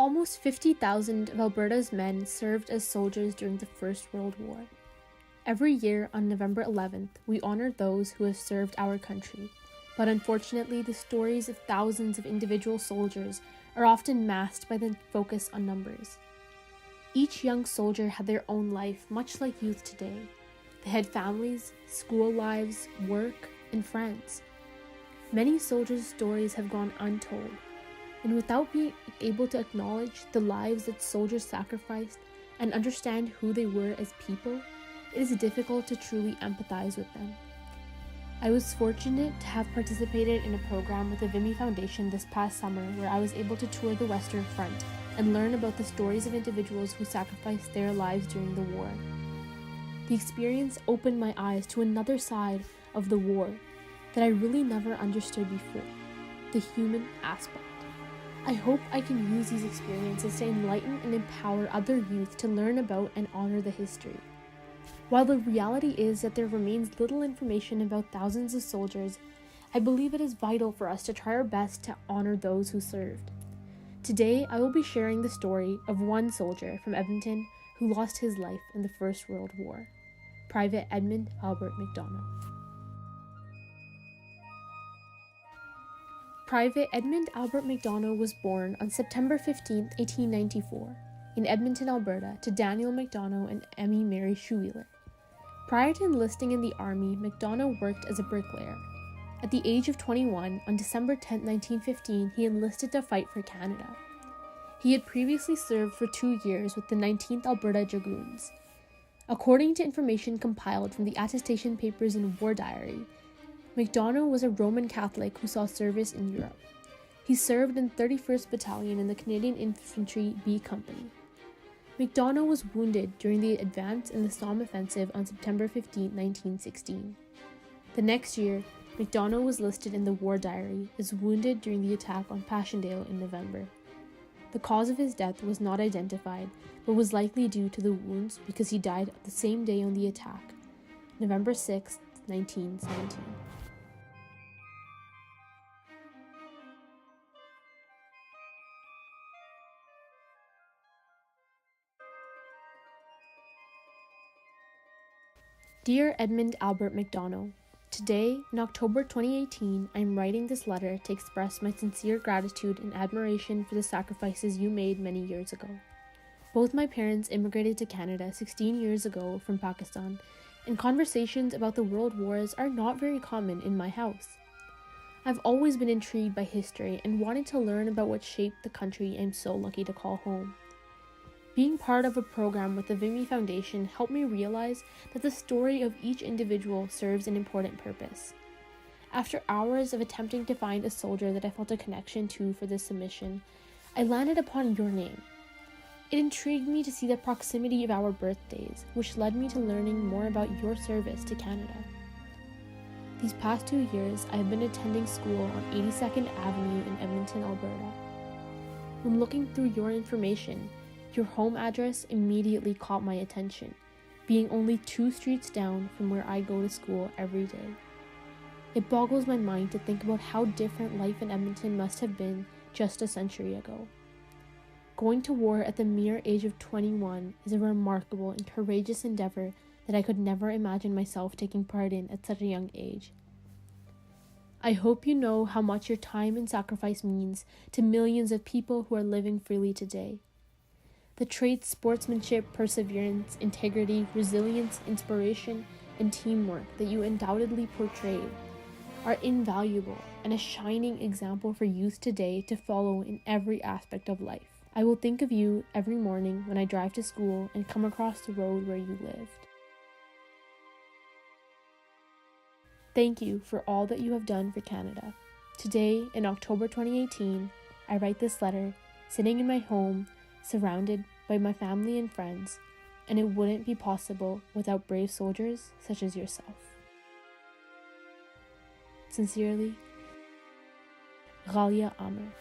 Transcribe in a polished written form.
Almost 50,000 of Alberta's men served as soldiers during the First World War. Every year on November 11th, we honor those who have served our country, but unfortunately the stories of thousands of individual soldiers are often masked by the focus on numbers. Each young soldier had their own life, much like youth today. They had families, school lives, work, and friends. Many soldiers' stories have gone untold, and without being able to acknowledge the lives that soldiers sacrificed and understand who they were as people, it is difficult to truly empathize with them. I was fortunate to have participated in a program with the Vimy Foundation this past summer where I was able to tour the Western Front and learn about the stories of individuals who sacrificed their lives during the war. The experience opened my eyes to another side of the war that I really never understood before, the human aspect. I hope I can use these experiences to enlighten and empower other youth to learn about and honor the history. While the reality is that there remains little information about thousands of soldiers, I believe it is vital for us to try our best to honor those who served. Today, I will be sharing the story of one soldier from Edmonton who lost his life in the First World War, Private Edmund Albert McDonough. Private Edmund Albert McDonough was born on September 15, 1894, in Edmonton, Alberta, to Daniel McDonough and Emmy Mary Schuwheeler. Prior to enlisting in the Army, McDonough worked as a bricklayer. At the age of 21, on December 10, 1915, he enlisted to fight for Canada. He had previously served for 2 years with the 19th Alberta Dragoons. According to information compiled from the attestation papers in War Diary, McDonough was a Roman Catholic who saw service in Europe. He served in 31st Battalion in the Canadian Infantry B Company. McDonough was wounded during the advance in the Somme Offensive on September 15, 1916. The next year, McDonough was listed in the War Diary as wounded during the attack on Passchendaele in November. The cause of his death was not identified, but was likely due to the wounds because he died the same day on the attack, November 6, 1917. Dear Edmund Albert McDonough, today, in October 2018, I am writing this letter to express my sincere gratitude and admiration for the sacrifices you made many years ago. Both my parents immigrated to Canada 16 years ago from Pakistan, and conversations about the world wars are not very common in my house. I've always been intrigued by history and wanted to learn about what shaped the country I'm so lucky to call home. Being part of a program with the Vimy Foundation helped me realize that the story of each individual serves an important purpose. After hours of attempting to find a soldier that I felt a connection to for this submission, I landed upon your name. It intrigued me to see the proximity of our birthdays, which led me to learning more about your service to Canada. These past 2 years, I have been attending school on 82nd Avenue in Edmonton, Alberta. When looking through your information, your home address immediately caught my attention, being only 2 streets down from where I go to school every day. It boggles my mind to think about how different life in Edmonton must have been just a century ago. Going to war at the mere age of 21 is a remarkable and courageous endeavor that I could never imagine myself taking part in at such a young age. I hope you know how much your time and sacrifice means to millions of people who are living freely today. The traits sportsmanship, perseverance, integrity, resilience, inspiration, and teamwork that you undoubtedly portrayed are invaluable and a shining example for youth today to follow in every aspect of life. I will think of you every morning when I drive to school and come across the road where you lived. Thank you for all that you have done for Canada. Today, in October 2018, I write this letter sitting in my home, surrounded by my family and friends, and it wouldn't be possible without brave soldiers such as yourself. Sincerely, Ghalia Aamer.